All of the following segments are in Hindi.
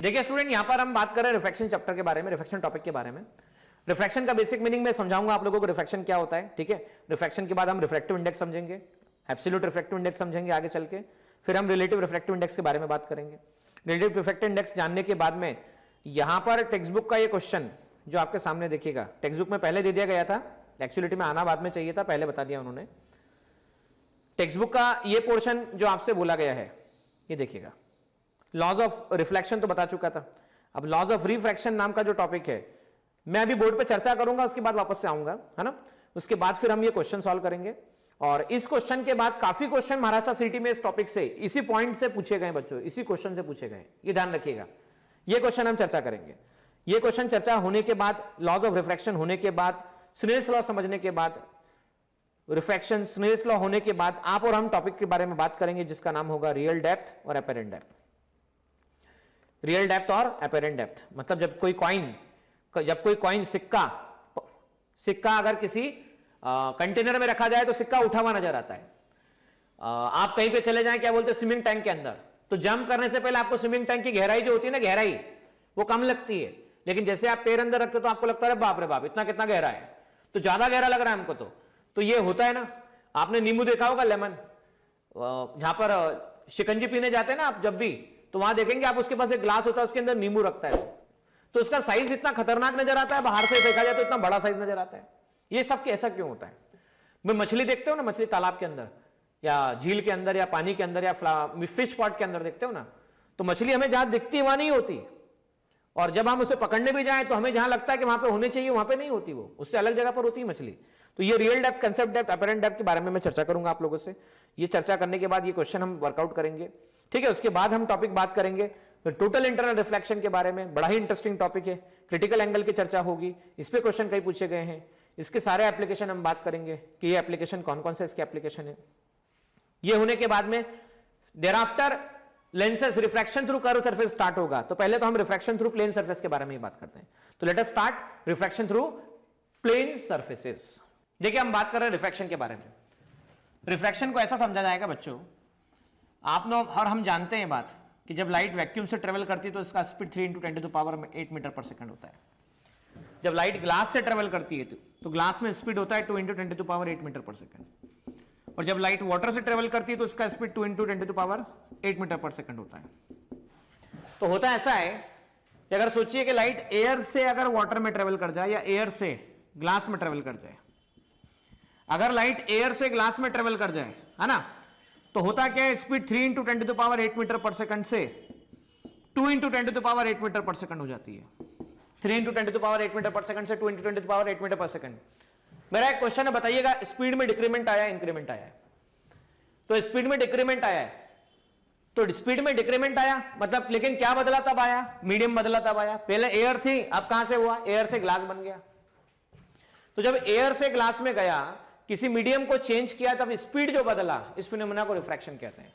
देखिए स्टूडेंट, यहां पर हम बात कर रहे हैं रिफ्रैक्शन चैप्टर के बारे में, रिफ्रैक्शन टॉपिक के बारे में। रिफ्रैक्शन का बेसिक मीनिंग मैं समझाऊंगा आप लोगों को, रिफ्रैक्शन क्या होता है, ठीक है। रिफ्रैक्शन के बाद हम रिफ्रैक्टिव इंडेक्स समझेंगे, एब्सोल्यूट रिफ्रैक्टिव इंडेक्स समझेंगे आगे चल के, फिर हम रिलेटिव रिफ्रैक्टिव इंडेक्स के बारे में बात करेंगे। रिलेटिव रिफ्रैक्टिव इंडेक्स जानने के बाद में यहां पर टेक्स्ट बुक का ये क्वेश्चन जो आपके सामने देखिएगा, टेक्स्ट बुक में पहले दे दिया गया था, एक्चुअलिटी में आना बाद में चाहिए था, पहले बता दिया उन्होंने। टेक्स्ट बुक का ये पोर्शन जो आपसे बोला गया है, ये देखिएगा, लॉज ऑफ रिफ्लेक्शन तो बता चुका था। अब लॉज ऑफ रिफ्रैक्शन नाम का जो टॉपिक है, मैं अभी बोर्ड पे चर्चा करूंगा, उसके बाद वापस से आऊंगा, है ना। उसके बाद फिर हम ये क्वेश्चन सॉल्व करेंगे, और इस क्वेश्चन के बाद काफी क्वेश्चन महाराष्ट्र सिटी में इस टॉपिक से, इसी पॉइंट से पूछे गए बच्चों, इसी क्वेश्चन से पूछे गए, ये ध्यान रखिएगा। ये क्वेश्चन हम चर्चा करेंगे। ये क्वेश्चन चर्चा होने के बाद, लॉज ऑफ रिफ्रैक्शन होने के बाद, स्नेल्स लॉ समझने के बाद, रिफ्रैक्शन स्नेल्स लॉ होने के बाद आप और हम टॉपिक के बारे में बात करेंगे जिसका नाम होगा रियल डेप्थ और अपेरेंट डेप्थ। रियल डेप्थ और अपेरेंट डेप्थ मतलब जब कोई कॉइन सिक्का अगर किसी कंटेनर में रखा जाए तो सिक्का उठा हुआ नजर आता है। आप कहीं पे चले जाएं, क्या बोलते हैं, स्विमिंग टैंक के अंदर, तो जंप करने से पहले आपको स्विमिंग टैंक की गहराई जो होती है ना, गहराई वो कम लगती है, लेकिन जैसे आप पैर अंदर रखते हो तो आपको लगता है बाप रे बाप इतना कितना गहरा है, तो ज्यादा गहरा लग रहा है हमको। तो ये होता है ना, आपने नींबू देखा होगा, लेमन, जहां पर शिकंजी पीने जाते हैं ना आप जब भी, तो वहां देखेंगे आप, उसके पास एक ग्लास होता है, उसके अंदर नींबू रखता है, तो उसका साइज इतना खतरनाक नजर आता है, बाहर से देखा जाए तो इतना बड़ा साइज नजर आता है। ये सब ऐसा क्यों होता है? मैं मछली देखते हो ना, मछली तालाब के अंदर या झील के अंदर या पानी के अंदर या फिश पॉट के अंदर देखते हो ना, तो मछली हमें जहां दिखती है वहां नहीं होती, और जब हम उसे पकड़ने भी जाएं तो हमें जहां लगता है कि वहां पे होनी चाहिए वहां पे नहीं होती, वो उससे अलग जगह पर होती है मछली। तो ये real depth, concept depth, apparent depth के बारे में मैं चर्चा करूंगा आप लोगों से। ये चर्चा करने के बाद ये क्वेश्चन हम वर्कआउट करेंगे, ठीक है। उसके बाद हम टॉपिक बात करेंगे टोटल इंटरनल रिफ्लेक्शन के बारे में, बड़ा ही इंटरेस्टिंग टॉपिक है। क्रिटिकल एंगल की चर्चा होगी, इस पे क्वेश्चन कई पूछे गए हैं, इसके सारे एप्लीकेशन हम बात करेंगे कि ये एप्लीकेशन कौन कौन से इसके एप्लीकेशन है। ये होने के बाद में thereafter lenses refraction through curve surface start होगा। तो पहले तो हम रिफ्रैक्शन थ्रू प्लेन सरफेस के बारे में ही बात करते हैं। तो let us start refraction through plane surfaces. देखिए हम बात कर रहे हैं रिफ्रैक्शन के बारे में। रिफ्रैक्शन को ऐसा समझा जाएगा बच्चों, आप लोग और हम जानते हैं बात कि जब लाइट वैक्यूम से ट्रेवल करती है तो इसका स्पीड 3 × 10⁸ मीटर पर सेकंड होता है। जब लाइट ग्लास से ट्रेवल करती है तो ग्लास में स्पीड होता है 2 × 10⁸ मीटर पर सेकंड, और जब लाइट वाटर से ट्रेवल करती है तो इसका स्पीड 2 × 10⁸ मीटर पर सेकंड होता है। तो होता ऐसा है कि अगर सोचिए कि लाइट एयर से अगर वाटर में ट्रेवल कर जाए या एयर से ग्लास में ट्रेवल कर जाए, अगर लाइट एयर से ग्लास में ट्रेवल कर जाए, है ना, तो होता क्या है, स्पीड 3 × 10⁸ मीटर पर सेकंड से 2 × 10⁸ मीटर पर सेकंड हो जाती है। 3 × 10⁸ मीटर पर सेकंड से 2 × 10⁸ मीटर पर सेकंड। मेरा एक क्वेश्चन है, बताइएगा स्पीड में डिक्रीमेंट आया इंक्रीमेंट आया है? तो स्पीड में डिक्रीमेंट आया है, तो स्पीड में डिक्रीमेंट आया मतलब, लेकिन क्या बदला तब आया? मीडियम बदला तब आया। पहले एयर थी, अब कहां से हुआ? एयर से ग्लास बन गया। तो जब एयर से ग्लास में गया, किसी मीडियम को चेंज किया, तब स्पीड जो बदला, इस फिनोमेना को रिफ्रैक्शन कहते हैं।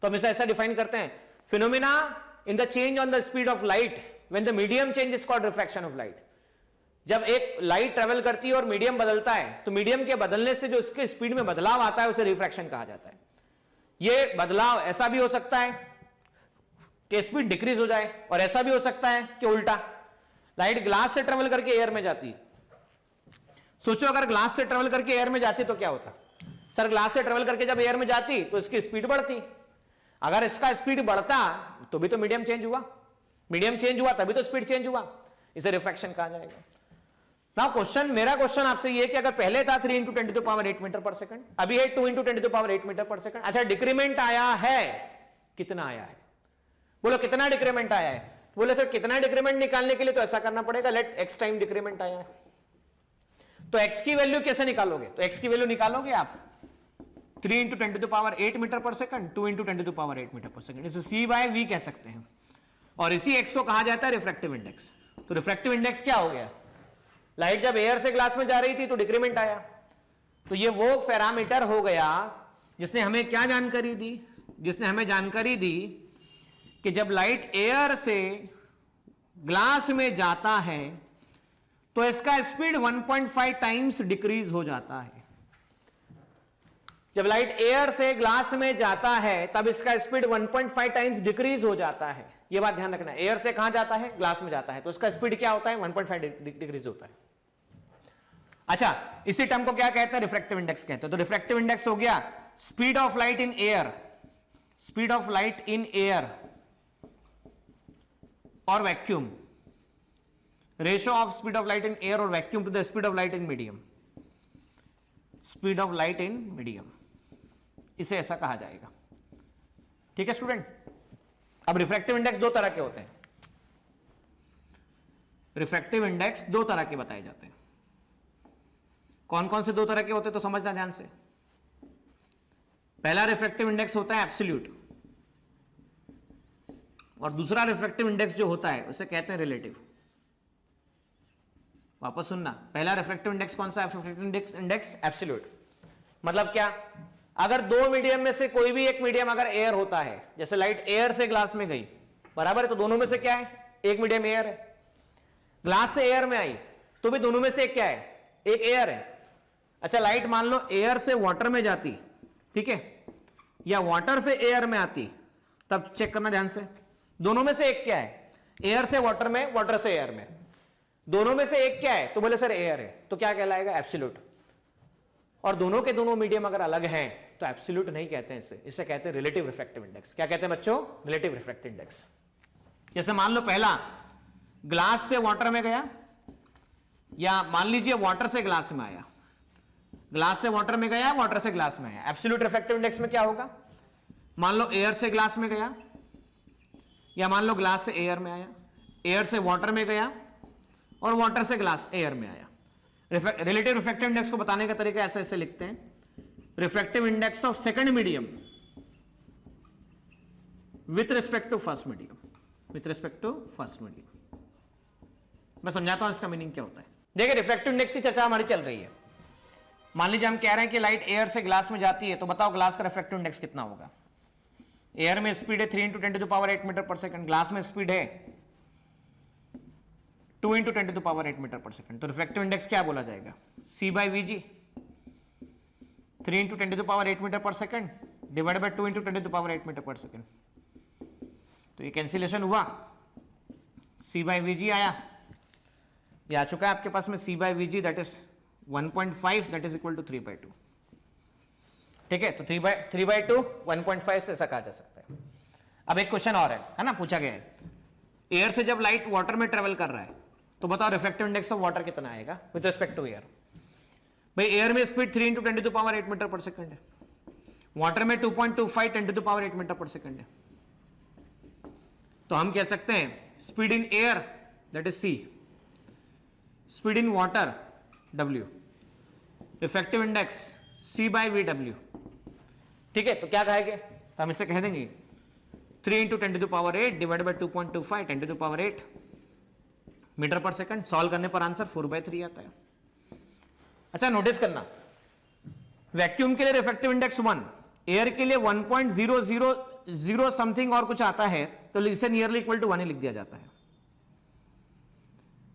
तो हम इसे ऐसा डिफाइन करते हैं, phenomena in the change on the speed of light when the medium change is called refraction of light. जब एक लाइट ट्रेवल करती है और मीडियम बदलता है, तो मीडियम के बदलने से जो उसके स्पीड में बदलाव आता है उसे रिफ्रैक्शन कहा जाता है। ये बदलाव ऐसा भी हो सकता है कि स्पीड डिक्रीज हो जाए, और ऐसा भी हो सकता है कि उल्टा, लाइट ग्लास से ट्रेवल करके एयर में जाती है। सोचो अगर ग्लास से ट्रेवल करके एयर में जाती तो क्या होता? सर ग्लास से ट्रेवल करके जब एयर में जाती तो इसकी स्पीड बढ़ती, अगर इसका स्पीड बढ़ता तो भी तो मीडियम चेंज हुआ, मीडियम चेंज हुआ तभी तो स्पीड चेंज हुआ, इसे रिफ्रैक्शन कहा जाएगा। नाउ क्वेश्चन, मेरा क्वेश्चन आपसे ये कि अगर पहले था 3 × 10⁸ मीटर पर सेकंड, अभी है 2 × 10⁸ मीटर पर सेकंड। अच्छा डिक्रीमेंट आया है, कितना आया है? बोलो कितना डिक्रीमेंट आया है? बोले सर कितना डिक्रीमेंट निकालने के लिए तो ऐसा करना पड़ेगा, लेट x टाइम डिक्रीमेंट आया है। तो x की वैल्यू कैसे निकालोगे? तो x की वैल्यू निकालोगे आप 3 × 10⁸ मीटर पर सेकंड, 2 × 10⁸ मीटर पर सेकंड, इसे c/v कह सकते हैं, और इसी x को कहा जाता है रिफ्रैक्टिव इंडेक्स। तो रिफ्रैक्टिव इंडेक्स क्या हो गया? लाइट जब एयर से ग्लास में जा रही थी तो डिक्रीमेंट आया, तो ये वो पैरामीटर हो गया जिसने हमें क्या जानकारी दी? जिसने हमें जानकारी दी कि जब लाइट एयर से ग्लास में जाता है तो इसका स्पीड 1.5 टाइम्स डिक्रीज हो जाता है। जब लाइट एयर से ग्लास में जाता है तब इसका स्पीड 1.5 टाइम्स डिक्रीज हो जाता है। ये बात ध्यान रखना है, एयर से कहां जाता है, ग्लास में जाता है, तो उसका स्पीड क्या होता है, 1.5 डिग्रीज होता है। अच्छा, इसी टर्म को क्या कहते हैं, रिफ्रैक्टिव इंडेक्स कहते हैं। तो रिफ्रैक्टिव इंडेक्स हो गया speed of light in air, speed of light in air और vacuum, ratio of speed of light in air और vacuum to the speed of light in medium, speed of light in medium, इसे ऐसा कहा जाएगा। ठीक है स्टूडेंट। अब रिफ्रैक्टिव इंडेक्स दो तरह के होते हैं, रिफ्रैक्टिव इंडेक्स दो तरह के बताए जाते हैं। कौन कौन से दो तरह के होते हैं तो समझना ध्यान से। पहला रिफ्रैक्टिव इंडेक्स होता है एब्सोल्यूट, और दूसरा रिफ्रैक्टिव इंडेक्स जो होता है उसे कहते हैं रिलेटिव। वापस सुनना, पहला रिफ्रैक्टिव इंडेक्स कौन सा है, रिफ्रैक्टिव इंडेक्स एब्सोल्यूट। मतलब क्या, अगर दो मीडियम में से कोई भी एक मीडियम अगर एयर होता है, जैसे लाइट एयर से ग्लास में गई, बराबर है, तो दोनों में से क्या है, एक मीडियम एयर है। ग्लास से एयर में आई तो भी दोनों में से एक क्या है, एक एयर है। अच्छा, लाइट मान लो एयर से वाटर में जाती, ठीक है, या वाटर से एयर में आती, तब चेक करना ध्यान से, दोनों में से एक क्या है, एयर से वाटर में, वाटर से एयर में, दोनों में से एक क्या है, तो बोले सर एयर है, तो क्या कहलाएगा, एब्सोल्यूट। और दोनों के दोनों मीडियम अगर अलग हैं तो एब्सोल्यूट नहीं कहते हैं इसे, इसे कहते हैं रिलेटिव रिफ्रैक्टिव इंडेक्स। क्या कहते हैं बच्चों, रिलेटिव रिफ्रैक्टिव इंडेक्स। जैसे मान लो पहला ग्लास से वाटर में गया, या मान लीजिए वाटर से ग्लास में आया, ग्लास से वाटर में गया, वाटर से ग्लास में आया, एब्सोल्यूट रिफ्रैक्टिव इंडेक्स में क्या होगा, मान लो एयर से ग्लास में गया, या मान लो ग्लास से एयर में आया, एयर से वाटर में गया और वाटर से ग्लास एयर में आया। रिलेटिव रिफ्रैक्टिव इंडेक्स को बताने का तरीका ऐसे ऐसे लिखते हैं, refractive index of second medium with respect to first medium, with respect to first medium. मैं समझाता हूं इसका मीनिंग क्या होता है। देखिए, रिफ्रैक्टिव इंडेक्स की चर्चा हमारी चल रही है। मान लीजिए हम कह रहे हैं कि लाइट एयर से ग्लास में जाती है, तो बताओ ग्लास का रिफ्रैक्टिव इंडेक्स कितना होगा। एयर में स्पीड है 3 × 10⁸ मीटर पर सेकंड, ग्लास में स्पीड है 2 × 10⁸ मीटर पर सेकंड, तो रिफ्रैक्टिव इंडेक्स क्या बोला जाएगा, C/Vg, 3 × 10⁸ मीटर पर सेकंड डिवाइड बाय 2 × 10⁸ मीटर पर सेकंड। तो ये कैंसिलेशन हुआ, C/Vg आया, ये आ चुका है आपके पास में C/Vg, that is 1.5, that is equal to 3/2। ठीक है, तो 3/2 1.5 से ऐसा कहा जा सकता है। अब एक क्वेश्चन और है ना, पूछा गया है, एयर से जब लाइट वाटर में ट्रेवल कर रहा है, तो बताओ रिफ्रैक्टिव इंडेक्स ऑफ वाटर कितना आएगा विद रिस्पेक्ट टू एयर। भाई एयर में स्पीड 3 × 10⁸ मीटर पर सेकंड है, वाटर में 2.25 10⁸ मीटर पर सेकंड है। तो हम कह सकते हैं speed in air that is C, speed in water W, refractive index C/VW। ठीक है, तो क्या कहेंगे, तो हम इसे कह देंगे 3 × 10⁸ डिवाइड बाय 2.25 10⁸ मीटर पर सेकंड। सॉल्व करने पर आंसर 4/3 आता है। अच्छा, नोटिस करना, वैक्यूम के लिए रिफ्रैक्टिव इंडेक्स 1, एयर के लिए 1.000 समथिंग और कुछ आता है, तो इसे नियरली इक्वल टू 1 ही लिख दिया जाता है।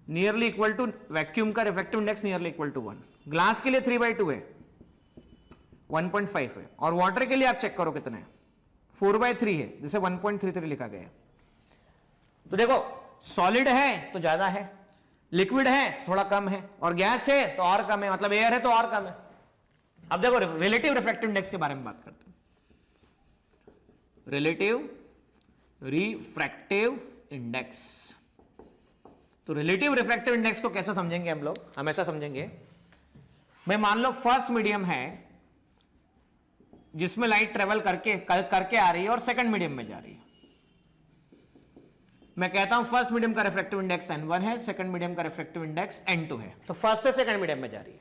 नियरली इक्वल टू, वैक्यूम का refractive index nearly equal to 1। Glass के लिए 3/2 है, 1.5 है, और वाटर के लिए आप चेक करो कितना है, 4/3 है, जिसे 1.33 लिखा गया है। तो देखो, सॉलिड है तो ज्यादा है, लिक्विड है थोड़ा कम है, और गैस है तो और कम है, मतलब एयर है तो और कम है। अब देखो रिलेटिव रिफ्रैक्टिव इंडेक्स के बारे में बात करते हैं। रिलेटिव रिफ्रैक्टिव इंडेक्स, तो रिलेटिव रिफ्रैक्टिव इंडेक्स को कैसे समझेंगे हम लोग, हम ऐसा समझेंगे, भाई मान लो फर्स्ट मीडियम है जिसमें लाइट ट्रेवल करके आ रही है और सेकंड मीडियम में जा रही है। मैं कहता हूं फर्स्ट मीडियम का रिफ्रैक्टिव इंडेक्स N1 है, सेकंड मीडियम का रिफ्रैक्टिव इंडेक्स N2 है। तो फर्स्ट से सेकंड मीडियम में जा रही है,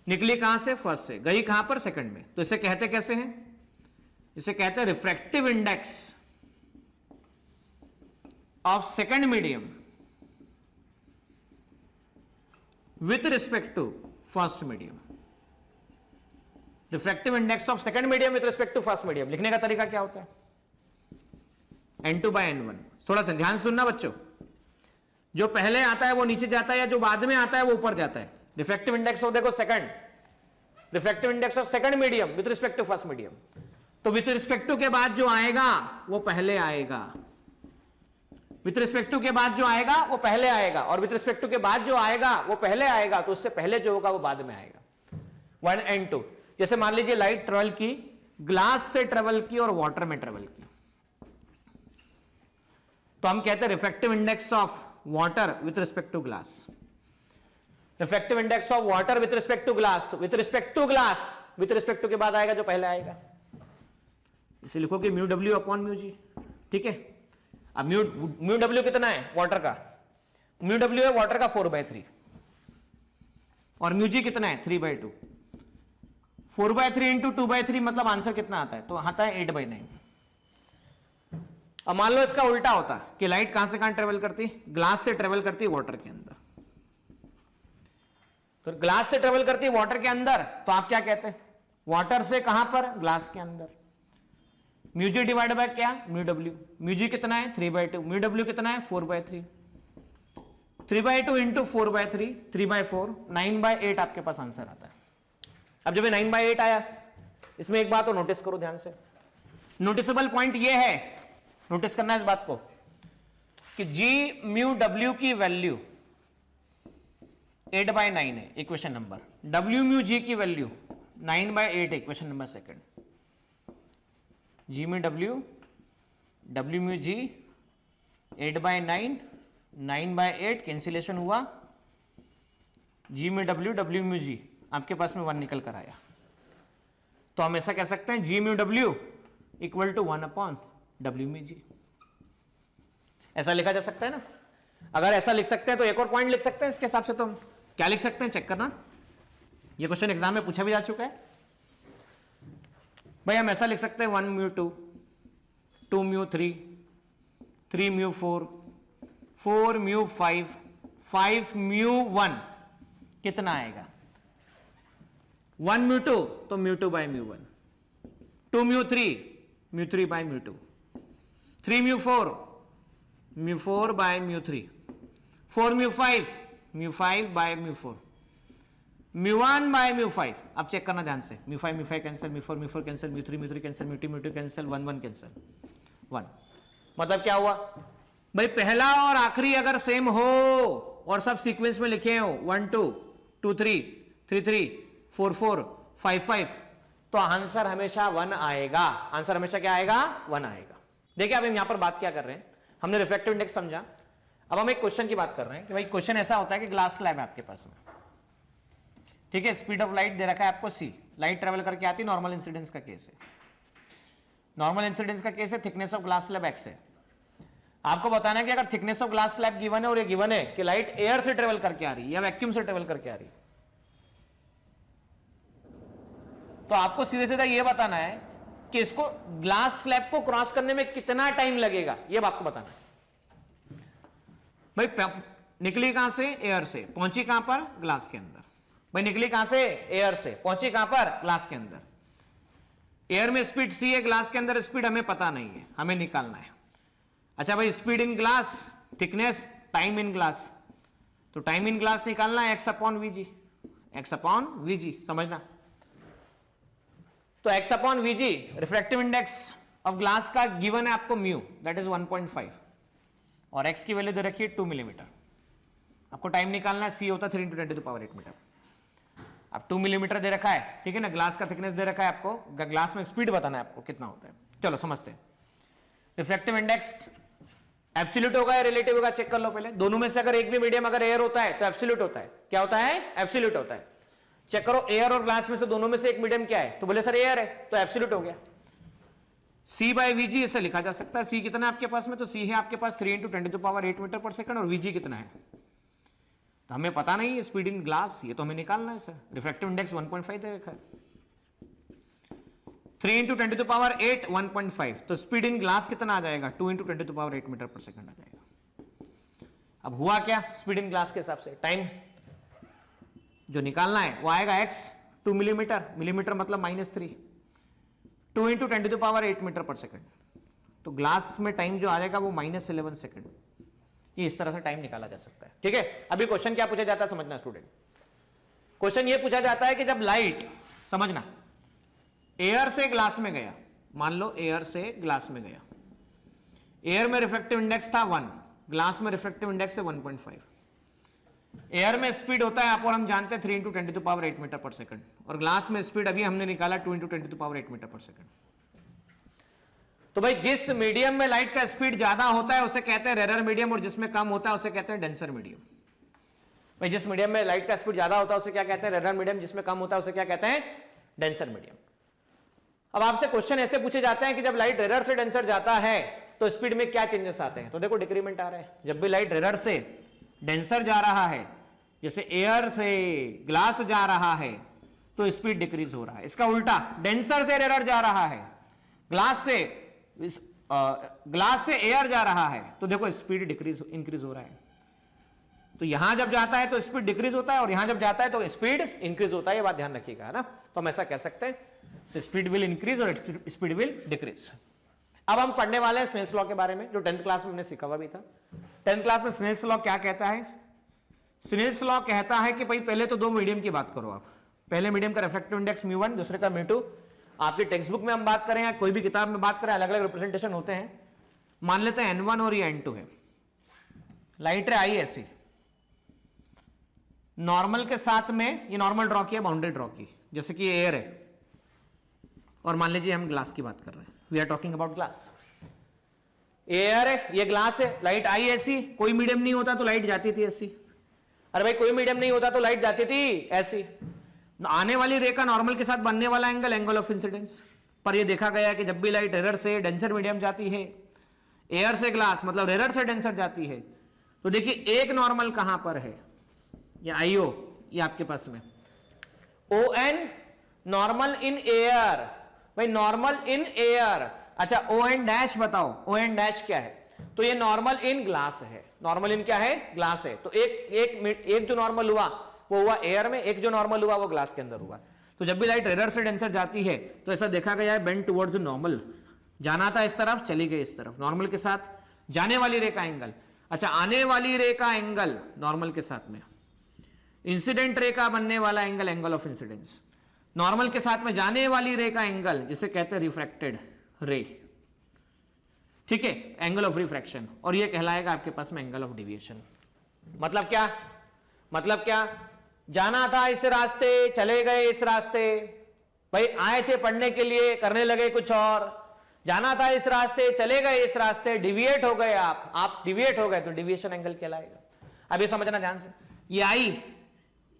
निकली कहां से, फर्स्ट से, गई कहां पर, सेकंड में। तो इसे कहते कैसे हैं, इसे कहते हैं refractive index of second medium with respect to first medium. Refractive index of second medium with respect to first medium लिखने का तरीका क्या होता है, N2/N1। थोड़ा सा ध्यान सुनना बच्चों, जो पहले आता है वो नीचे जाता है, या जो बाद में आता है वो ऊपर जाता है। रिफ्रैक्टिव इंडेक्स हो देखो second, refractive index of second medium with respect to first medium, तो विथ रिस्पेक्ट टू के बाद जो आएगा वो पहले आएगा, विथ रिस्पेक्ट टू के बाद जो आएगा वो पहले आएगा, और विथ रिस्पेक्ट टू के बाद जो आएगा वो पहले आएगा, तो उससे पहले जो होगा वो बाद में आएगा। 1 and 2, जैसे मान लीजिए लाइट ट्रेवल की, ग्लास से ट्रेवल की और वाटर में ट्रेवल की, तो हम कहते हैं refractive index of water with respect to glass, refractive index of water with respect to glass, तो with respect to glass, with respect to के बाद आएगा जो पहले आएगा, इसे लिखोगे mu W upon mu G. ठीक है, अब म्यू डब्ल्यू कितना है वाटर का, म्यू डब्ल्यू है वाटर का 4/3, और म्यू जी कितना है 3/2, 4/3 इंटू 2/3 मतलब आंसर कितना आता है, तो आता है 8/9। अब मान लो इसका उल्टा होता कि लाइट कहां से कहां ट्रेवल करती, ग्लास से ट्रेवल करती वाटर के अंदर, तो ग्लास से ट्रेवल करती वाटर के अंदर, तो आप क्या कहते हैं, वाटर से कहां पर, ग्लास के अंदर, म्यू जी डिवाइड बाय क्या, म्यू डब्ल्यू, म्यू जी कितना है 3/2, म्यू डब्ल्यू कितना है 4/3, 3/2 इंटू 4/3, 3/4, 9/8 आपके पास आंसर आता है। अब जब 9/8 आया, इसमें एक बात और नोटिस करो ध्यान से, नोटिसेबल पॉइंट ये है, नोटिस करना है इस बात को, कि जी म्यू डब्ल्यू की वैल्यू 8/9 है इक्वेशन नंबर, डब्ल्यू म्यू जी की वैल्यू 9/8 है इक्वेशन नंबर सेकंड, जी में डब्ल्यू, डब्ल्यू म्यू जी 8/9, 9/8 कैंसिलेशन हुआ, जी में डब्ल्यू, डब्ल्यू म्यू जी आपके पास में 1 निकल कर आया, तो हम ऐसा कह सकते हैं G mu W equal to 1 upon W mu G, ऐसा लिखा जा सकता है ना। अगर ऐसा लिख सकते हैं तो एक और पॉइंट लिख सकते हैं इसके हिसाब से, तो क्या लिख सकते हैं चेक करना, ये क्वेश्चन एग्जाम में पूछा भी जा चुका है भाई, हम ऐसा लिख सकते हैं 1 mu 2, 2 mu 3, 3 mu 4, 4 mu 5, 5 mu 1 कितना आएगा, 1 म्यू 2 तो mu 2 by mu 1, 2 mu 3, mu 3 by mu 2, 3 mu 4, mu 4 by mu 3, 4 mu 5, mu 5 by mu 4, mu 1 by mu 5। अब चेक करना ध्यान से, mu 5 cancel, mu 4 cancel, mu 3 cancel, mu 2 cancel, 1 cancel, 1, मतलब क्या हुआ भाई, पहला और आखिरी अगर सेम हो और सब सीक्वेंस में लिखे हो 1 2 2 3 3 3 4 4 5 5, तो आंसर हमेशा 1 आएगा, आंसर हमेशा क्या आएगा 1 आएगा। देखिए अब हम यहां पर बात क्या कर रहे हैं, हमने रिफ्रैक्टिव इंडेक्स समझा, अब हम एक क्वेश्चन की बात कर रहे हैं कि भाई क्वेश्चन ऐसा होता है कि ग्लास स्लैब है आपके पास में, ठीक है, स्पीड ऑफ लाइट दे रखा है आपको c, लाइट ट्रेवल करके आती है, नॉर्मल इंसिडेंस का केस है, नॉर्मल इंसिडेंस का केस है, thickness of glass slab x है। आपको बताना है कि अगर thickness of glass slab given है और ये गिवन है कि लाइट एयर से ट्रेवल करके आ रही है या वैक्यूम से ट्रेवल करके आ रही है, तो आपको सीधे सीधा ये बताना है कि इसको ग्लास स्लैब को क्रॉस करने में कितना टाइम लगेगा, ये आपको बताना है। भाई निकली कहां से, एयर से, पहुंची कहां पर, ग्लास के अंदर। भाई निकली कहां से, एयर से, पहुंची कहां पर, ग्लास के अंदर। एयर में स्पीड c है, ग्लास के अंदर स्पीड हमें पता नहीं है, हमें निकालना है। अच्छा भाई speed in glass, thickness, time in glass, तो टाइम इन ग्लास निकालना है x upon VG, x upon VG, समझना। तो x upon VG refractive index of glass का गिवन है आपको म्यू, दैट इज 1.5, और x की वैल्यू दे रखी है 2 मिलीमीटर। आपको टाइम निकालना है, c होता है 3 × 10⁸ मीटर। अब 2 मिलीमीटर दे रखा है, ठीक है ना, ग्लास का थिकनेस दे रखा है आपको, ग्लास में स्पीड बताना है आपको कितना होता है। चलो समझते हैं। रिफ्रैक्टिव इंडेक्स एब्सोल्यूट होगा या रिलेटिव होगा, चेक कर लो पहले। दोनों में से अगर एक भी मीडियम अगर एयर होता है तो एब्सोल्यूट होता है। क्या होता है, एब्सोल्यूट होता है। चेक करो एयर और ग्लास में से दोनों में से एक मीडियम क्या है, तो बोले सर एयर है, तो एब्सोल्यूट हो गया। c बाय वीजी इसे लिखा जा सकता है। c कितना है आपके पास में, तो c है आपके पास 3 × 10⁸ मीटर पर सेकंड, और vg कितना है तो हमें पता नहीं है। स्पीड इन ग्लास ये तो हमें निकालना है सर। रिफ्रैक्टिव इंडेक्स 1.5 दे रखा है, 3 × 10⁸ 1.5, तो स्पीड इन ग्लास कितना आ जाएगा, 2 × 10⁸ मीटर पर सेकंड आ जाएगा। अब हुआ क्या, स्पीड इन ग्लास के हिसाब से टाइम जो निकालना है वो आएगा x 2 मिलीमीटर, मिलीमीटर मतलब -3, 2 × 10⁸ मीटर पर सेकंड, तो ग्लास में टाइम जो आ जाएगा वो -11 सेकंड। ये इस तरह से टाइम निकाला जा सकता है, ठीक है। अभी क्वेश्चन क्या पूछा जाता है समझना स्टूडेंट। क्वेश्चन ये पूछा जाता है कि जब लाइट, समझना, एयर से ग्लास में गया, मान लो एयर से ग्लास में गया, एयर में रिफ्रैक्टिव इंडेक्स था 1, ग्लास में रिफ्रैक्टिव इंडेक्स है 1.5, एयर में स्पीड होता है आप और हम जानते हैं 3 × 10⁸ मीटर पर सेकंड, और ग्लास में स्पीड अभी हमने निकाला 2 × 10⁸ मीटर पर सेकंड। तो भाई जिस मीडियम में लाइट का स्पीड ज्यादा होता है उसे कहते हैं रेरर मीडियम, और जिसमें कम होता है उसे कहते हैं डेंसर मीडियम। भाई जिस मीडियम में लाइट का स्पीड ज्यादा होता है उसे क्या कहते हैं? Rarer medium. जिसमें कम होता है उसे क्या कहते हैं? Denser medium. अब आपसे क्वेश्चन ऐसे पूछे जाते हैं कि जब लाइट रेरर से डेंसर जाता है तो स्पीड में क्या चेंजेस आते हैं? तो देखो डिक्रीमेंट आ रहा है। जब भी लाइट रेरर से डेंसर जा रहा है, जैसे एयर से ग्लास जा रहा है, तो स्पीड डिक्रीज हो रहा है। इसका उल्टा, डेंसर से रेरर जा रहा है, ग्लास से एयर जा रहा है, तो देखो स्पीड इंक्रीज हो रहा है। तो यहां जब जाता है तो स्पीड डिक्रीज होता है, और यहां जब जाता है तो स्पीड इंक्रीज होता है। ये बात ध्यान रखिएगा, है ना। तो हम ऐसा कह सकते हैं, स्पीड विल इंक्रीज और स्पीड विल डिक्रीज। अब हम पढ़ने वाले हैं स्नेल्स लॉ के बारे में, जो 10th क्लास में हमने सीखा हुआ भी था। 10th क्लास में स्नेल्स लॉ क्या कहता है? स्नेल्स लॉ कहता है कि भाई पहले तो दो मीडियम की बात करो आप। पहले मीडियम का रिफ्रैक्टिव इंडेक्स μ1, दूसरे का μ2। आपकी टेक्स्ट बुक में हम बात करें या कोई भी किताब में बात करें, अलग अलग रिप्रेजेंटेशन होते हैं। मान लेते हैं n1 और ये n2 है। लाइट रे आई ऐसी नॉर्मल के साथ में, ये नॉर्मल ड्रॉ किया, बाउंड्री ड्रॉ की, जैसे कि एयर है, और मान लीजिए हम ग्लास की बात कर रहे हैं, we are talking about glass. Air है, ये ग्लास है, लाइट आई ऐसी, कोई मीडियम नहीं होता तो लाइट जाती थी ऐसी। अरे भाई कोई मीडियम नहीं होता तो लाइट जाती थी ऐसी। आने वाली रे का नॉर्मल के साथ बनने वाला एंगल, एंगल ऑफ इंसिडेंस। पर ये देखा गया कि जब भी लाइट रेरर से डेंसर मीडियम जाती है, एयर से ग्लास मतलब रेरर से डेंसर जाती है, तो देखिए एक नॉर्मल कहां पर है, ये आईओ, ये आपके पास में O N normal in air. भाई नॉर्मल इन एयर, अच्छा ओ एन डैश बताओ, ओ एन डैश क्या है? तो ये नॉर्मल इन ग्लास है। नॉर्मल इन क्या है? ग्लास है। तो एक जो नॉर्मल हुआ वो हुआ एयर में, एक जो नॉर्मल हुआ वो ग्लास के अंदर हुआ। तो जब भी लाइट रेरर से डेंसर जाती है तो ऐसा देखा गया है, बेंड टुवर्ड्स नॉर्मल, जाना था इस तरफ, चली गई इस तरफ। नॉर्मल के साथ जाने वाली रे का एंगल, अच्छा आने वाली रे का एंगल नॉर्मल के साथ में, इंसिडेंट रे का बनने वाला angle, angle of incidence, normal के साथ में जाने वाली रे का एंगल, जिसे कहते हैं रिफ्रैक्टेड रे, ठीक है, एंगल ऑफ रिफ्रैक्शन, और ये कहलाएगा आपके पास में एंगल ऑफ डेविएशन। मतलब क्या? मतलब क्या? जाना था इस रास्ते, चले गए इस रास्ते। भाई आए थे पढ़ने के लिए, करने लगे कुछ और। जाना था इस रास्ते, चले गए इस रास्ते, डिविएट हो गए आप डिविएट हो गए, तो डिविएशन एंगल कहलाएगा। अब ये समझना ध्यान से, ये आई,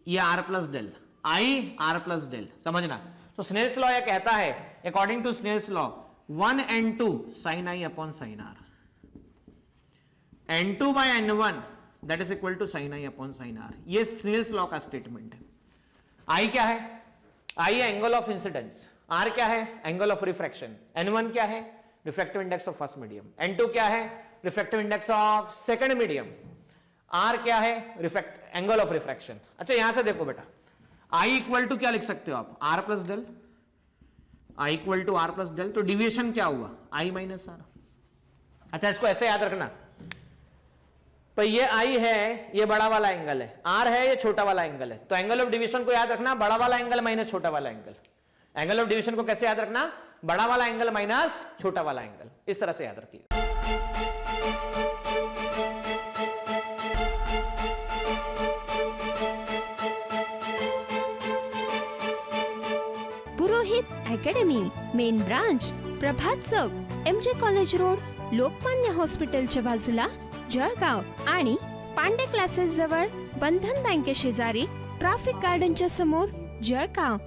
ये R plus del, I R plus del, समझना। तो स्नेल्स लॉ यह कहता है, according to Snell's law, 1n2 sin i अपॉन sin r, n2 by n1 that is equal to sin i अपॉन sin r। ये स्नेल्स लॉ का स्टेटमेंट है। I क्या है? I है एंगल ऑफ इंसिडेंस, R क्या है? एंगल ऑफ रिफ्रैक्शन, n1 क्या है? Refractive index of first medium, n2 क्या है? Refractive index of second medium, R क्या है? Angle of refraction. अच्छा यहां से देखो बेटा, I इक्वल टू क्या लिख सकते हो आप? R plus del, I equal to R plus del. तो डिविएशन क्या हुआ? I minus R। अच्छा इसको ऐसे याद रखना, तो ये I है, ये बड़ा वाला एंगल है, R है, ये छोटा वाला एंगल है। तो एंगल ऑफ डिवीजन को याद रखना, बड़ा वाला एंगल माइनस छोटा वाला एंगल। एंगल ऑफ डिवीजन को कैसे याद रखना? बड़ा वाला एंगल माइनस छोटा वाला एंगल, इस तरह से याद रखिए। पुरोहित अकॅडमी, मेन ब्रांच प्रभात चौक, MJ कॉलेज रोड, लोकमान्य हॉस्पिटलच्या बाजूला, जळगाव, आणि पांडे क्लासेस जवळ, बंधन बँके शेजारी, ट्रॅफिक गार्डनच्या समोर, जळगाव।